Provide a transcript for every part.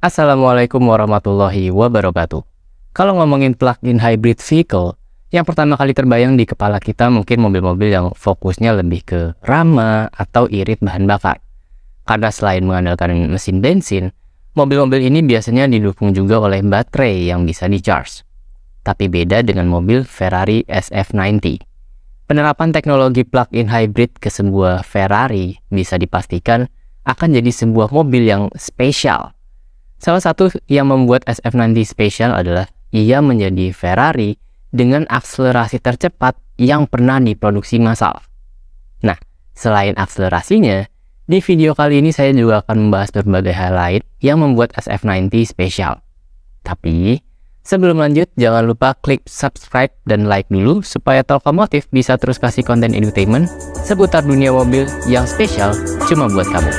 Assalamualaikum warahmatullahi wabarakatuh. Kalau ngomongin plug-in hybrid vehicle, yang pertama kali terbayang di kepala kita mungkin mobil-mobil yang fokusnya lebih ke ramah atau irit bahan bakar. Karena selain mengandalkan mesin bensin, mobil-mobil ini biasanya didukung juga oleh baterai yang bisa di-charge. Tapi beda dengan mobil Ferrari SF90. Penerapan teknologi plug-in hybrid ke sebuah Ferrari bisa dipastikan akan jadi sebuah mobil yang spesial. Salah satu yang membuat SF90 spesial adalah ia menjadi Ferrari dengan akselerasi tercepat yang pernah diproduksi massal. Nah, selain akselerasinya, di video kali ini saya juga akan membahas berbagai hal lain yang membuat SF90 spesial. Tapi, sebelum lanjut, jangan lupa klik subscribe dan like dulu supaya Talkomotif bisa terus kasih konten entertainment seputar dunia mobil yang spesial cuma buat kamu.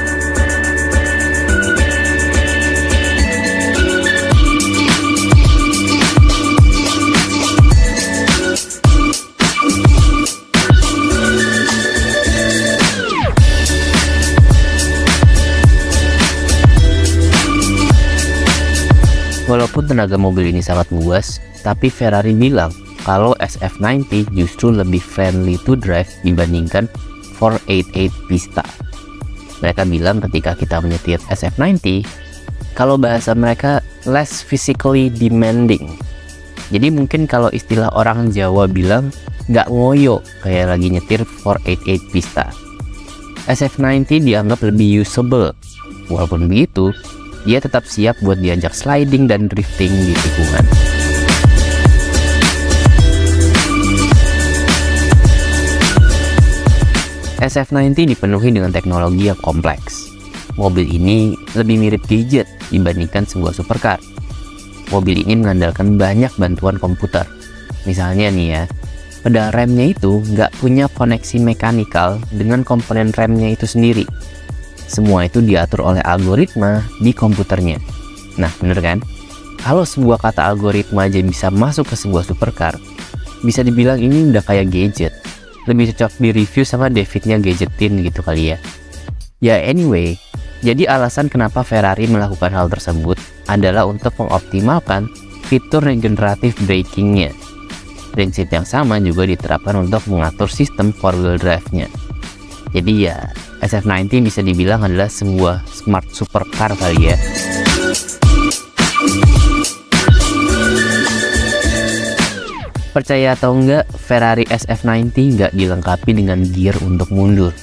Walaupun tenaga mobil ini sangat luas, tapi Ferrari bilang kalau SF90 justru lebih friendly to drive dibandingkan 488 Pista. Mereka bilang ketika kita menyetir SF90, kalau bahasa mereka less physically demanding. Jadi mungkin kalau istilah orang Jawa bilang nggak ngoyo kayak lagi nyetir 488 Pista. SF90 dianggap lebih usable. Walaupun begitu, dia tetap siap buat diajak sliding dan drifting di tikungan. SF90 dipenuhi dengan teknologi yang kompleks. Mobil ini lebih mirip gadget dibandingkan sebuah supercar. Mobil ini mengandalkan banyak bantuan komputer. Misalnya nih ya, pedal remnya itu nggak punya koneksi mekanikal dengan komponen remnya itu sendiri. Semua itu diatur oleh algoritma di komputernya. Nah, bener kan? Kalau sebuah kata algoritma aja bisa masuk ke sebuah supercar, bisa dibilang ini udah kayak gadget. Lebih cocok di review sama Davidnya gadgetin gitu kali ya. Ya anyway, jadi alasan kenapa Ferrari melakukan hal tersebut adalah untuk mengoptimalkan fitur regeneratif brakingnya. Prinsip yang sama juga diterapkan untuk mengatur sistem 4-wheel drive-nya. Jadi ya, SF90 bisa dibilang adalah sebuah smart supercar kali ya. Percaya atau enggak, Ferrari SF90 nggak dilengkapi dengan gear untuk mundur.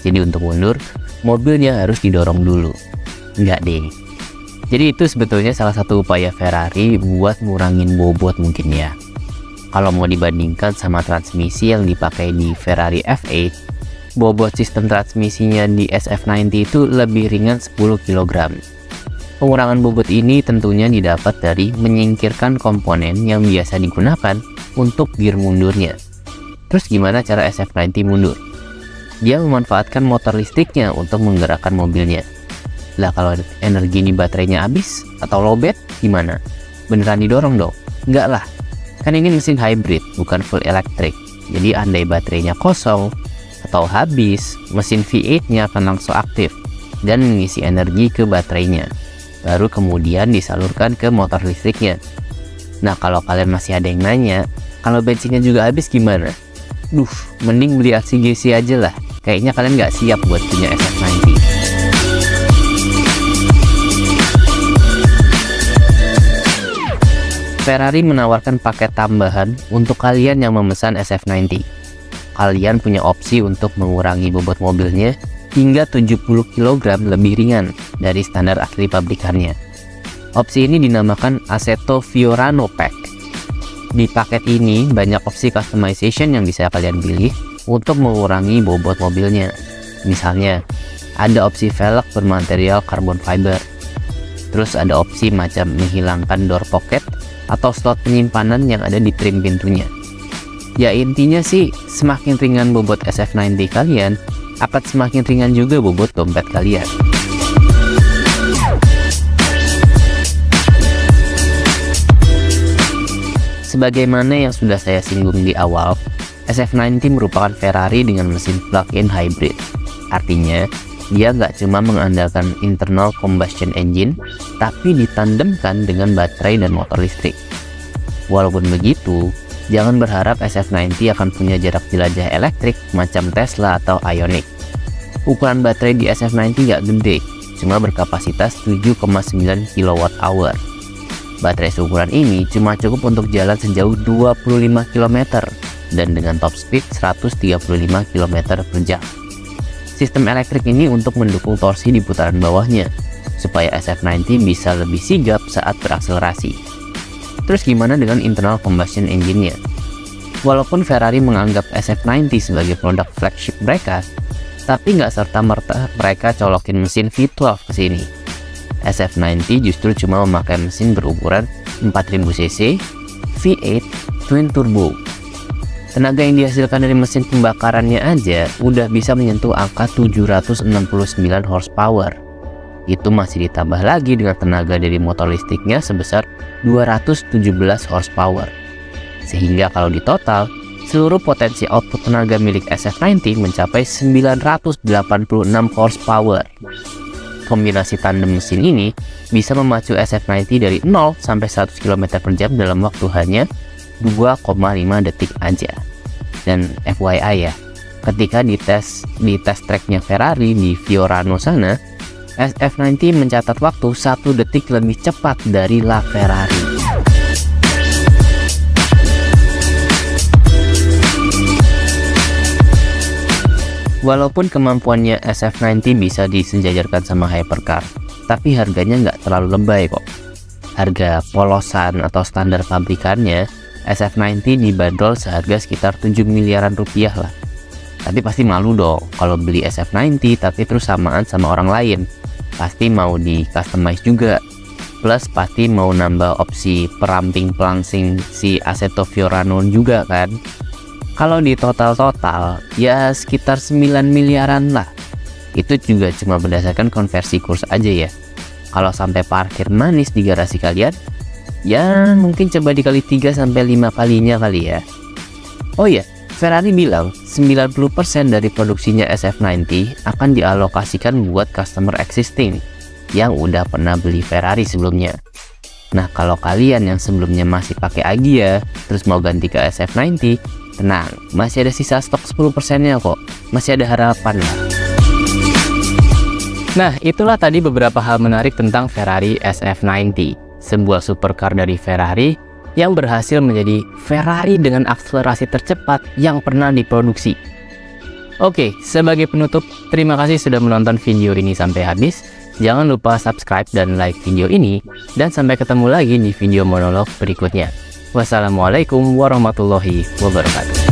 Jadi untuk mundur, mobilnya harus didorong dulu. Enggak deh. Jadi itu sebetulnya salah satu upaya Ferrari buat ngurangin bobot mungkin ya. Kalau mau dibandingkan sama transmisi yang dipakai di Ferrari F8, bobot sistem transmisinya di SF90 itu lebih ringan 10 kg. Pengurangan bobot ini tentunya didapat dari menyingkirkan komponen yang biasa digunakan untuk gear mundurnya. Terus gimana cara SF90 mundur? Dia memanfaatkan motor listriknya untuk menggerakkan mobilnya. Lah kalau energi di baterainya habis atau lowbat gimana? Beneran didorong dong? Enggak lah, kan ini mesin hybrid bukan full electric. Jadi andai baterainya kosong atau habis, mesin V8-nya akan langsung aktif dan mengisi energi ke baterainya. Baru kemudian disalurkan ke motor listriknya. Nah, kalau kalian masih ada yang nanya, kalau bensinnya juga habis gimana? Mending beli AC/DC aja lah. Kayaknya kalian nggak siap buat punya SF90. Ferrari menawarkan paket tambahan untuk kalian yang memesan SF90. Kalian punya opsi untuk mengurangi bobot mobilnya hingga 70 kg lebih ringan dari standar asli pabrikannya. Opsi ini dinamakan Assetto Fiorano Pack. Di paket ini banyak opsi customization yang bisa kalian pilih untuk mengurangi bobot mobilnya. Misalnya, ada opsi velg bermaterial carbon fiber. Terus ada opsi macam menghilangkan door pocket atau slot penyimpanan yang ada di trim pintunya. Ya intinya sih, semakin ringan bobot SF90 kalian, akan semakin ringan juga bobot dompet kalian. Sebagaimana yang sudah saya singgung di awal, SF90 merupakan Ferrari dengan mesin plug-in hybrid. Artinya, dia nggak cuma mengandalkan internal combustion engine, tapi ditandemkan dengan baterai dan motor listrik. Walaupun begitu, jangan berharap SF90 akan punya jarak jelajah elektrik macam Tesla atau Ioniq. Ukuran baterai di SF90 nggak gede, cuma berkapasitas 7,9 kWh. Baterai seukuran ini cuma cukup untuk jalan sejauh 25 km dan dengan top speed 135 km per jam. Sistem elektrik ini untuk mendukung torsi di putaran bawahnya, supaya SF90 bisa lebih sigap saat berakselerasi. Terus gimana dengan internal combustion engine-nya? Walaupun Ferrari menganggap SF90 sebagai produk flagship mereka, tapi nggak serta-merta mereka colokin mesin V12 ke sini. SF90 justru cuma memakai mesin berukuran 4000 cc, V8, twin turbo. Tenaga yang dihasilkan dari mesin pembakarannya aja udah bisa menyentuh angka 769 horsepower. Itu masih ditambah lagi dengan tenaga dari motor listriknya sebesar 217 horsepower. Sehingga kalau ditotal, seluruh potensi output tenaga milik SF90 mencapai 986 horsepower. Kombinasi tandem mesin ini bisa memacu SF90 dari 0 sampai 100 km per jam dalam waktu hanya 2,5 detik aja. Dan FYI ya, ketika di test tracknya Ferrari di Fiorano sana, SF90 mencatat waktu 1 detik lebih cepat dari LaFerrari. Walaupun kemampuannya SF90 bisa disejajarkan sama hypercar, tapi harganya nggak terlalu lebay kok. Harga polosan atau standar pabrikannya, SF90 dibanderol seharga sekitar 7 miliaran rupiah lah. Tapi pasti malu dong kalau beli SF90 tapi terus samaan sama orang lain. Pasti mau di customize juga. Plus pasti mau nambah opsi peramping pelangsing si Assetto Fiorano juga kan. Kalau di total ya sekitar 9 miliaran lah. Itu juga cuma berdasarkan konversi kurs aja ya. Kalau sampai parkir manis di garasi kalian, ya mungkin coba dikali 3 sampai 5 kalinya kali ya. Oh ya, Ferrari bilang 90% dari produksinya SF90 akan dialokasikan buat customer existing yang udah pernah beli Ferrari sebelumnya. Nah, kalau kalian yang sebelumnya masih pakai Agya terus mau ganti ke SF90, tenang, masih ada sisa stok 10%-nya kok. Masih ada harapan lah. Nah, itulah tadi beberapa hal menarik tentang Ferrari SF90, sebuah supercar dari Ferrari yang berhasil menjadi Ferrari dengan akselerasi tercepat yang pernah diproduksi. Oke, sebagai penutup, terima kasih sudah menonton video ini sampai habis. Jangan lupa subscribe dan like video ini, dan sampai ketemu lagi di video monolog berikutnya. Wassalamualaikum warahmatullahi wabarakatuh.